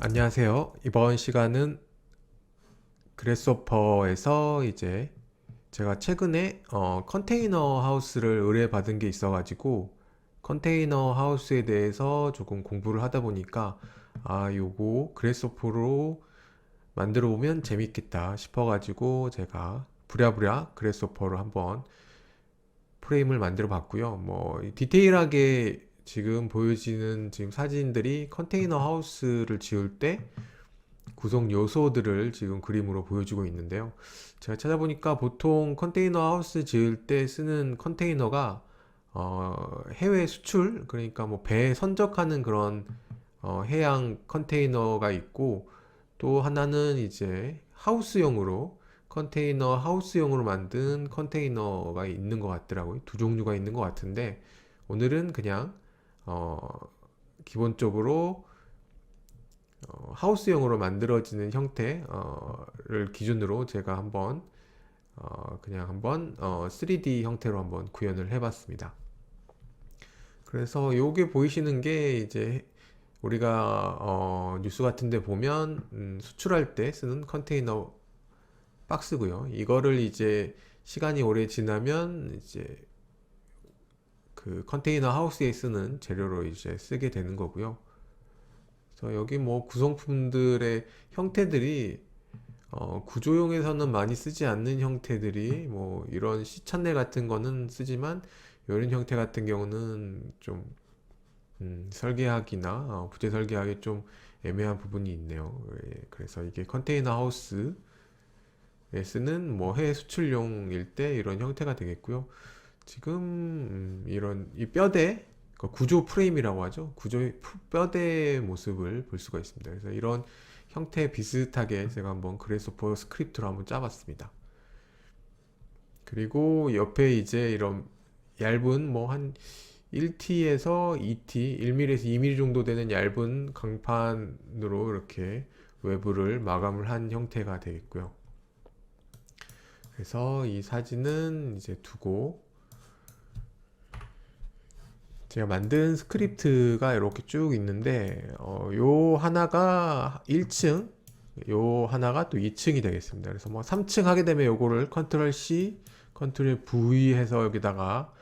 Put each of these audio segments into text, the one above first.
안녕하세요. 이번 시간은 그래스호퍼에서 이제 제가 최근에 컨테이너 하우스를 의뢰받은 게 있어가지고 컨테이너 하우스에 대해서 조금 공부를 하다 보니까 요거 그래스호퍼로 만들어 보면 재밌겠다 싶어가지고 제가 부랴부랴 그래스호퍼로 한번 프레임을 만들어 봤고요. 뭐 디테일하게 지금 보여지는 지금 사진들이 컨테이너 하우스를 지을 때 구성 요소들을 지금 그림으로 보여주고 있는데요. 제가 찾아보니까 보통 컨테이너 하우스 지을 때 쓰는 컨테이너가 해외 수출, 그러니까 뭐 배 선적하는 그런 해양 컨테이너가 있고, 또 하나는 이제 하우스용으로 컨테이너 하우스용으로 만든 컨테이너가 있는 것 같더라고요. 두 종류가 있는 것 같은데 오늘은 그냥 어, 기본적으로 하우스용으로 만들어지는 형태를 기준으로 제가 한번 그냥 한번 3D 형태로 한번 구현을 해봤습니다. 그래서 요게 보이시는 게 이제 우리가 뉴스 같은 데 보면 수출할 때 쓰는 컨테이너 박스고요. 이거를 이제 시간이 오래 지나면 이제 그 컨테이너 하우스에 쓰는 재료로 이제 쓰게 되는 거고요. 그래서 여기 뭐 구성품들의 형태들이 구조용에서는 많이 쓰지 않는 형태들이 뭐 이런 시찬넬 같은 거는 쓰지만 이런 형태 같은 경우는 좀 설계하기나 부재 설계하기 좀 애매한 부분이 있네요. 예, 그래서 이게 컨테이너 하우스에 쓰는 뭐 해외 수출용일 때 이런 형태가 되겠고요. 지금 이런 이 뼈대 그 구조 프레임이라고 하죠. 구조의 뼈대 모습을 볼 수가 있습니다. 그래서 이런 형태 비슷하게 제가 한번 그래스호퍼 스크립트로 한번 짜봤습니다. 그리고 옆에 이제 이런 얇은 뭐 한 1T에서 2T, 1mm에서 2mm 정도 되는 얇은 강판으로 이렇게 외부를 마감을 한 형태가 되겠고요. 그래서 이 사진은 이제 두고 제가 만든 스크립트가 이렇게 쭉 있는데 요 하나가 1층, 요 하나가 또 2층이 되겠습니다. 그래서 뭐 3층 하게 되면 요거를 컨트롤 C, 컨트롤 V 해서 여기다가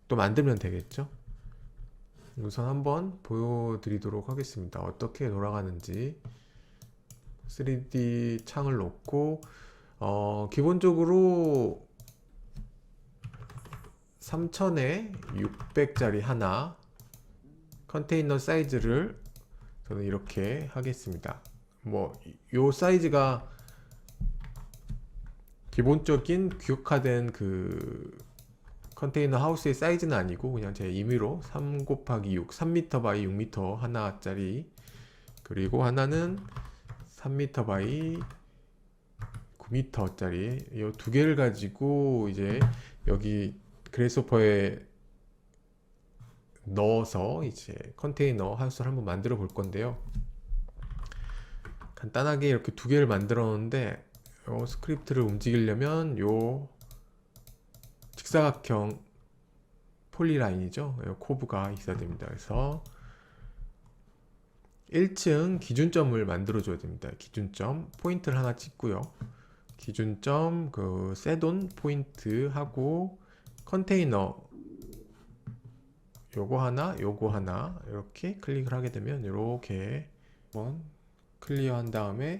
또 만들면 되겠죠. 우선 한번 보여드리도록 하겠습니다. 어떻게 돌아가는지 3D 창을 놓고 기본적으로 3000에 600짜리 하나 컨테이너 사이즈를 저는 이렇게 하겠습니다. 뭐 요 사이즈가 기본적인 규격화된 그 컨테이너 하우스의 사이즈는 아니고 그냥 제 임의로 3 곱하기 6, 3m 바이 6m 하나짜리, 그리고 하나는 3m 바이 9m짜리 이 두 개를 가지고 이제 여기 그래스호퍼에 넣어서 이제 컨테이너 하우스를 한번 만들어 볼 건데요. 간단하게 이렇게 두 개를 만들어 놓는데 요 스크립트를 움직이려면 요 직사각형 폴리라인이죠. 요 코브가 있어야 됩니다. 그래서 1층 기준점을 만들어 줘야 됩니다. 기준점 포인트를 하나 찍고요. 기준점 그 셋온 포인트 하고 컨테이너 요거 하나 이렇게 클릭을 하게 되면 이렇게 한번 클리어 한 다음에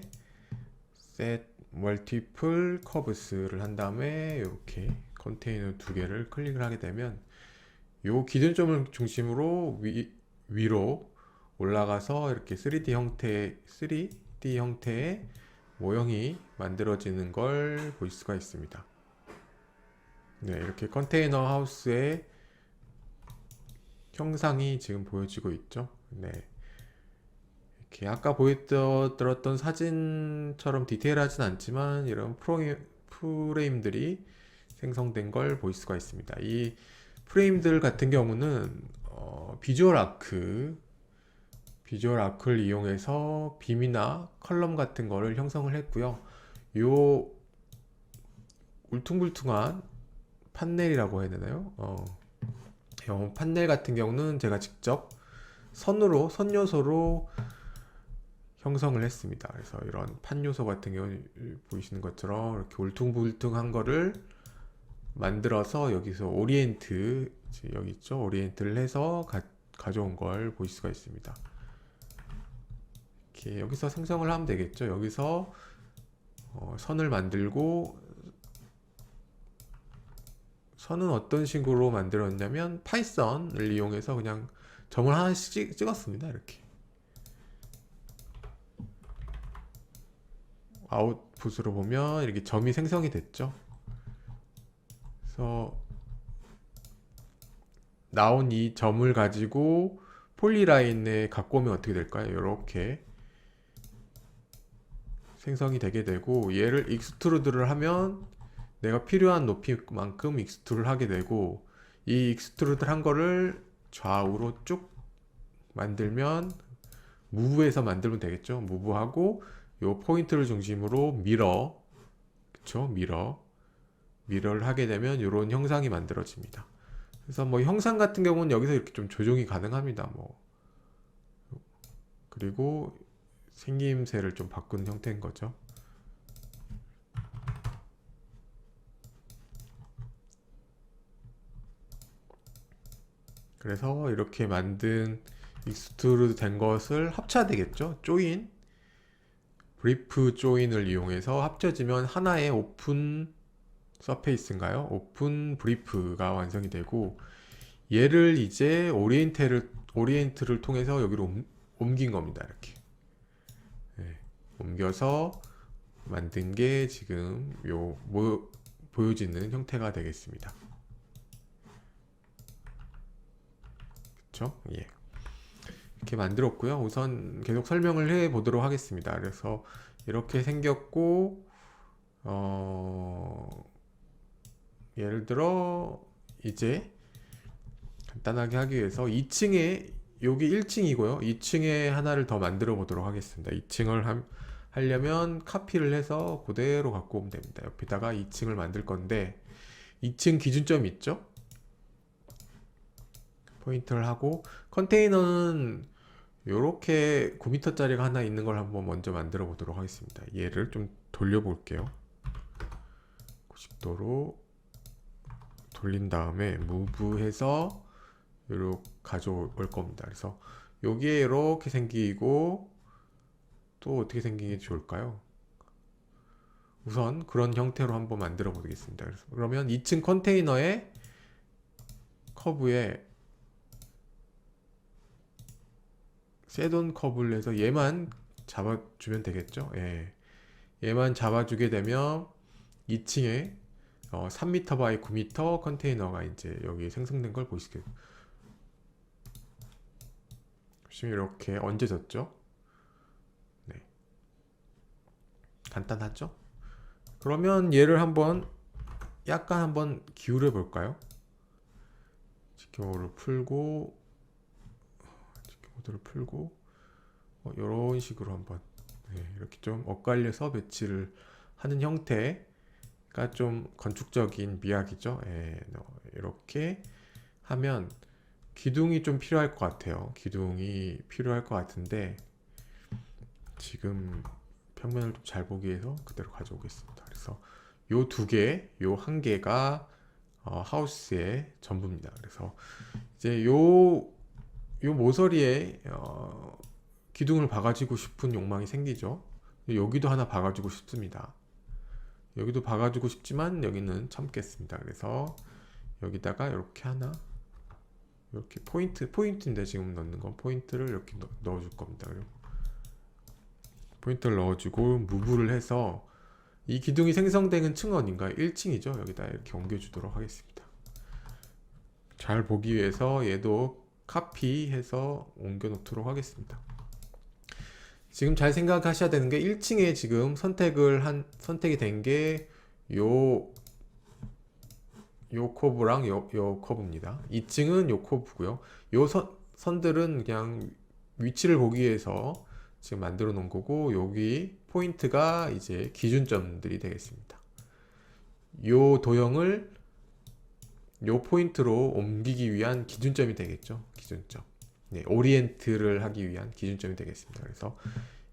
set multiple curves를 한 다음에 이렇게 컨테이너 두 개를 클릭을 하게 되면 요 기준점을 중심으로 위로 올라가서 이렇게 3D 형태의 모형이 만들어지는 걸 볼 수가 있습니다. 네, 이렇게 컨테이너 하우스의 형상이 지금 보여지고 있죠. 네. 이렇게 아까 보여드렸던 사진처럼 디테일하진 않지만 이런 프레임들이 생성된 걸 볼 수가 있습니다. 이 프레임들 같은 경우는 비주얼 아크를 이용해서 빔이나 컬럼 같은 거를 형성을 했고요. 요 울퉁불퉁한 판넬이라고 해야 되나요? 판넬 같은 경우는 제가 직접 선 요소로 형성을 했습니다. 그래서 이런 판 요소 같은 경우 보이시는 것처럼 이렇게 울퉁불퉁한 거를 만들어서 여기서 오리엔트, 여기 있죠? 오리엔트를 해서 가져온 걸 보실 수가 있습니다. 이렇게 여기서 생성을 하면 되겠죠? 여기서 선을 만들고, 선은 어떤 식으로 만들었냐면 파이썬을 이용해서 그냥 점을 하나씩 찍었습니다. 이렇게 아웃풋으로 보면 이렇게 점이 생성이 됐죠. 그래서 나온 이 점을 가지고 폴리라인에 갖고 오면 어떻게 될까요? 이렇게 생성이 되게 되고, 얘를 익스트루드를 하면 내가 필요한 높이만큼 익스트루드를 하게 되고, 이 익스트루드를 한 거를 좌우로 쭉 만들면, 무브해서 만들면 되겠죠. 무브하고 요 포인트를 중심으로 미러, 그쵸? 미러를 하게 되면 이런 형상이 만들어집니다. 그래서 뭐 형상 같은 경우는 여기서 이렇게 좀 조정이 가능합니다. 뭐 그리고 생김새를 좀 바꾼 형태인 거죠. 그래서 이렇게 만든 익스트루드 된 것을 합쳐야 되겠죠. 조인, 브리프 조인을 이용해서 합쳐지면 하나의 오픈 서페이스인가요? 오픈 브리프가 완성이 되고, 얘를 이제 오리엔트를 통해서 여기로 옮긴 겁니다. 이렇게 옮겨서 만든 게 지금 보여지는 형태가 되겠습니다. 그쵸? 예. 이렇게 만들었고요. 우선 계속 설명을 해 보도록 하겠습니다. 그래서 이렇게 생겼고, 예를 들어 이제 간단하게 하기 위해서 2층에, 여기 1층이고요. 2층에 하나를 더 만들어 보도록 하겠습니다. 2층을 하려면 카피를 해서 그대로 갖고 오면 됩니다. 옆에다가 2층을 만들 건데, 2층 기준점 있죠? 포인트를 하고, 컨테이너는 이렇게 9m짜리가 하나 있는 걸 한번 먼저 만들어 보도록 하겠습니다. 얘를 좀 돌려 볼게요. 90도로 돌린 다음에 무브해서 이렇게 가져올 겁니다. 그래서 여기에 이렇게 생기고, 또 어떻게 생기는 게 좋을까요? 우선 그런 형태로 한번 만들어 보겠습니다. 그러면 2층 컨테이너의 커브에 셋온 커브를 해서 얘만 잡아주면 되겠죠. 예. 얘만 잡아주게 되면 2층에 3m 바이 9m 컨테이너가 이제 여기 생성된 걸 보시게. 보시면 이렇게 얹어졌죠. 네. 간단하죠? 그러면 얘를 약간 한번 기울여 볼까요? 지켜보를 풀고, 이런 식으로 한번 이렇게 좀 엇갈려서 배치를 하는 형태가 좀 건축적인 미학이죠. 이렇게 하면 기둥이 좀 필요할 것 같아요. 기둥이 필요할 것 같은데, 지금 평면을 좀 잘 보기 위해서 그대로 가져오겠습니다. 그래서 요 두 개, 요 한 개가 하우스의 전부입니다. 그래서 이제 요 모서리에 기둥을 박아주고 싶은 욕망이 생기죠. 여기도 하나 박아주고 싶습니다. 여기도 박아주고 싶지만 여기는 참겠습니다. 그래서 여기다가 이렇게 하나, 이렇게 포인트인데 지금 넣는 건 포인트를 이렇게 넣어줄 겁니다. 그리고 포인트를 넣어주고 무브를 해서 이 기둥이 생성되는 층은 어딘가요? 1층이죠. 여기다 이렇게 옮겨주도록 하겠습니다. 잘 보기 위해서 얘도 카피해서 옮겨 놓도록 하겠습니다. 지금 잘 생각하셔야 되는 게, 1층에 지금 선택이 된 게 요 커브랑 요 커브입니다. 2층은 요 커브고요. 요 선들은 그냥 위치를 보기 위해서 지금 만들어 놓은 거고, 여기 포인트가 이제 기준점들이 되겠습니다. 요 도형을 요 포인트로 옮기기 위한 기준점이 되겠죠. 기준점. 네, 오리엔트를 하기 위한 기준점이 되겠습니다. 그래서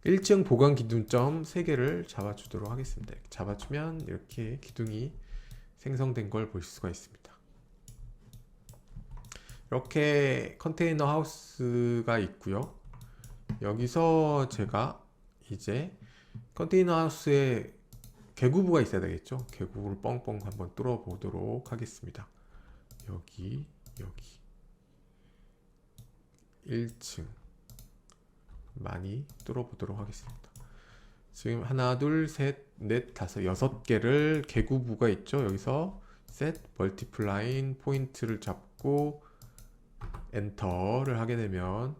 1층 보관 기둥점 3개를 잡아주도록 하겠습니다. 이렇게 잡아주면 이렇게 기둥이 생성된 걸 볼 수가 있습니다. 이렇게 컨테이너 하우스가 있고요. 여기서 제가 이제 컨테이너 하우스에 개구부가 있어야 되겠죠. 개구부를 뻥뻥 한번 뚫어 보도록 하겠습니다. 여기 1층 많이 뚫어 보도록 하겠습니다. 지금 하나, 둘, 셋, 넷, 다섯, 6개를 개구부가 있죠. 여기서 set 멀티플라잉 포인트를 잡고 엔터를 하게 되면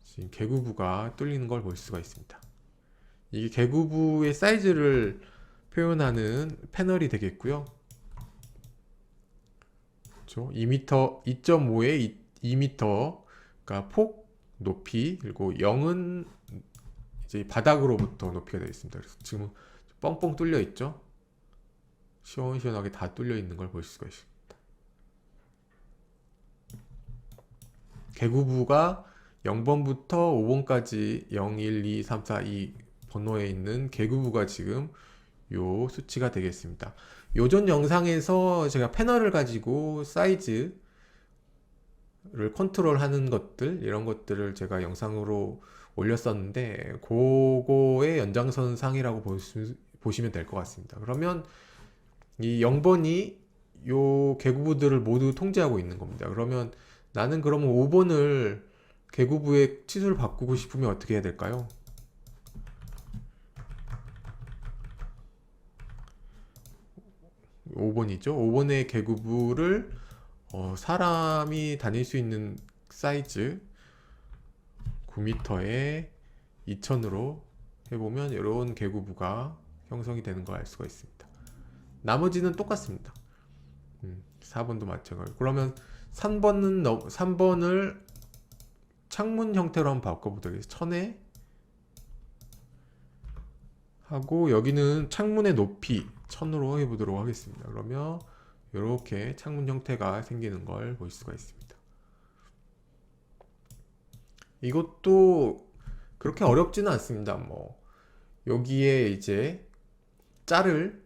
지금 개구부가 뚫리는 걸 볼 수가 있습니다. 이게 개구부의 사이즈를 표현하는 패널이 되겠고요. 그렇죠? 2m, 2.5에 2m, 그러니까 폭, 높이, 그리고 0은 이제 바닥으로부터 높이가 되어 있습니다. 그래서 지금 뻥뻥 뚫려 있죠? 시원시원하게 다 뚫려 있는 걸 볼 수가 있습니다. 개구부가 0번부터 5번까지 0, 1, 2, 3, 4, 2 번호에 있는 개구부가 지금 요 수치가 되겠습니다. 요전 영상에서 제가 패널을 가지고 사이즈를 컨트롤하는 것들, 이런 것들을 제가 영상으로 올렸었는데 그거의 연장선상이라고 보시면 될 것 같습니다. 그러면 이 0번이 요 개구부들을 모두 통제하고 있는 겁니다. 그러면 나는 그러면 5번을 개구부의 치수를 바꾸고 싶으면 어떻게 해야 될까요? 5번이죠. 5번의 개구부를 사람이 다닐 수 있는 사이즈 9m에 2000으로 해보면 이런 개구부가 형성이 되는 걸 알 수가 있습니다. 나머지는 똑같습니다. 4번도 마찬가지고. 그러면 3번을 창문 형태로 한번 바꿔보도록 하겠습니다. 1000에 하고 여기는 창문의 높이 1000으로 해보도록 하겠습니다. 그러면 이렇게 창문 형태가 생기는 걸 볼 수가 있습니다. 이것도 그렇게 어렵지는 않습니다. 뭐 여기에 이제 짤을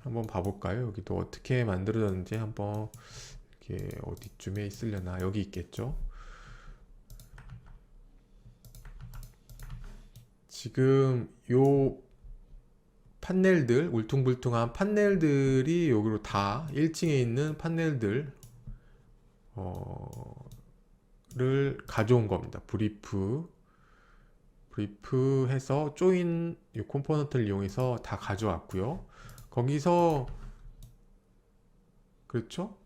한번 봐볼까요? 여기도 어떻게 만들어졌는지 한번 이렇게 어디쯤에 있으려나. 여기 있겠죠? 지금 요 판넬들, 울퉁불퉁한 판넬들이 여기로 다 1층에 있는 판넬들 를 가져온 겁니다. 브리프 해서 조인 이 컴포넌트를 이용해서 다 가져왔고요. 거기서 그렇죠?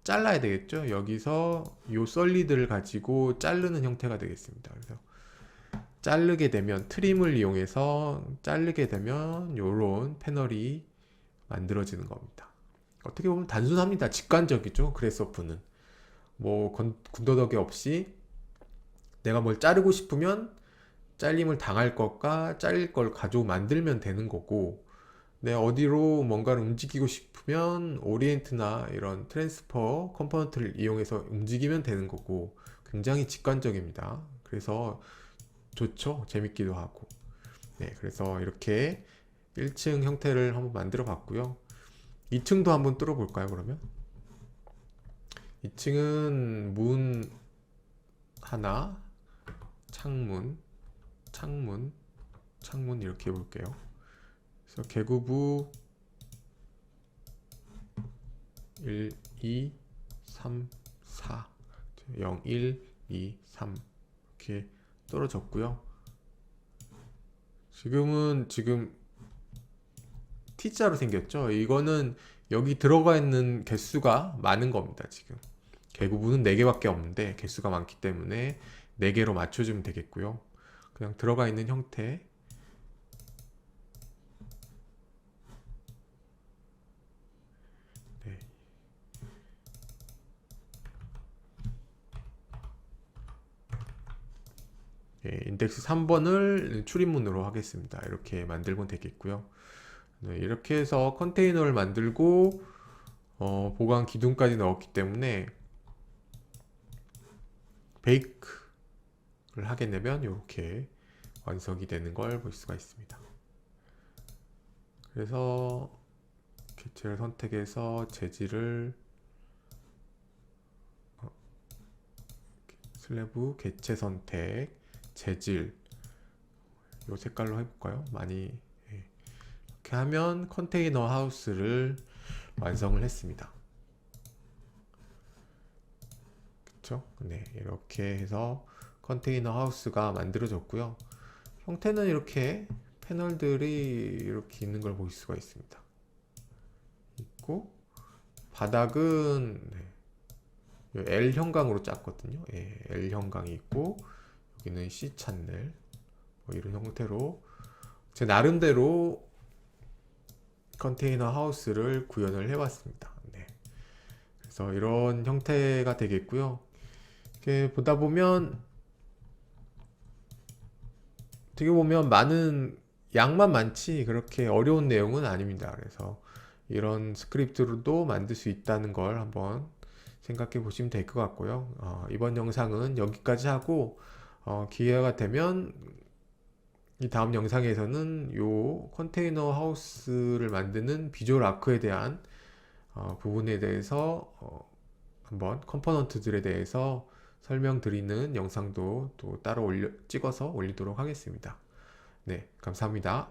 잘라야 되겠죠? 여기서 요 솔리드를 가지고 자르는 형태가 되겠습니다. 그래서 자르게 되면 트림을 이용해서 자르게 되면 요런 패널이 만들어지는 겁니다. 어떻게 보면 단순합니다. 직관적이죠. 그래서프는 뭐 군더더기 없이 내가 뭘 자르고 싶으면 잘림을 당할 것과 잘릴 걸 가지고 만들면 되는 거고, 내가 어디로 뭔가를 움직이고 싶으면 오리엔트나 이런 트랜스퍼 컴포넌트를 이용해서 움직이면 되는 거고, 굉장히 직관적입니다. 그래서 좋죠. 재밌기도 하고. 네, 그래서 이렇게 1층 형태를 한번 만들어 봤고요. 2층도 한번 뚫어 볼까요, 그러면? 2층은 문 하나, 창문 이렇게 해볼게요. 그래서 개구부 1, 2, 3, 4 0, 1, 2, 3 이렇게 떨어졌고요. 지금 T자로 생겼죠. 이거는 여기 들어가 있는 개수가 많은 겁니다. 지금 개구부는 4개밖에 없는데 개수가 많기 때문에 4개로 맞춰주면 되겠고요. 그냥 들어가 있는 형태 네. 네, 인덱스 3번을 출입문으로 하겠습니다. 이렇게 만들면 되겠고요. 네, 이렇게 해서 컨테이너를 만들고 보관 기둥까지 넣었기 때문에 베이크 하게 되면 이렇게 완성이 되는 걸 볼 수가 있습니다. 그래서 개체를 선택해서 재질을 슬래브 개체 선택 재질 이 색깔로 해볼까요? 많이 이렇게 하면 컨테이너 하우스를 완성을 했습니다. 그쵸? 네, 이렇게 해서 컨테이너 하우스가 만들어졌고요. 형태는 이렇게 패널들이 이렇게 있는 걸 볼 수가 있습니다. 있고 바닥은 L 형광으로 짰거든요. 예, L 형광이 있고 여기는 C 채널 뭐 이런 형태로 제 나름대로 컨테이너 하우스를 구현을 해봤습니다. 네. 그래서 이런 형태가 되겠고요. 이렇게 보다 보면 되게 보면 많은 양만 많지 그렇게 어려운 내용은 아닙니다. 그래서 이런 스크립트로도 만들 수 있다는 걸 한번 생각해 보시면 될 것 같고요. 이번 영상은 여기까지 하고 기회가 되면 이 다음 영상에서는 요 컨테이너 하우스를 만드는 비주얼 아크에 대한 부분에 대해서 한번 컴포넌트들에 대해서 설명드리는 영상도 또 따로 찍어서 올리도록 하겠습니다. 네, 감사합니다.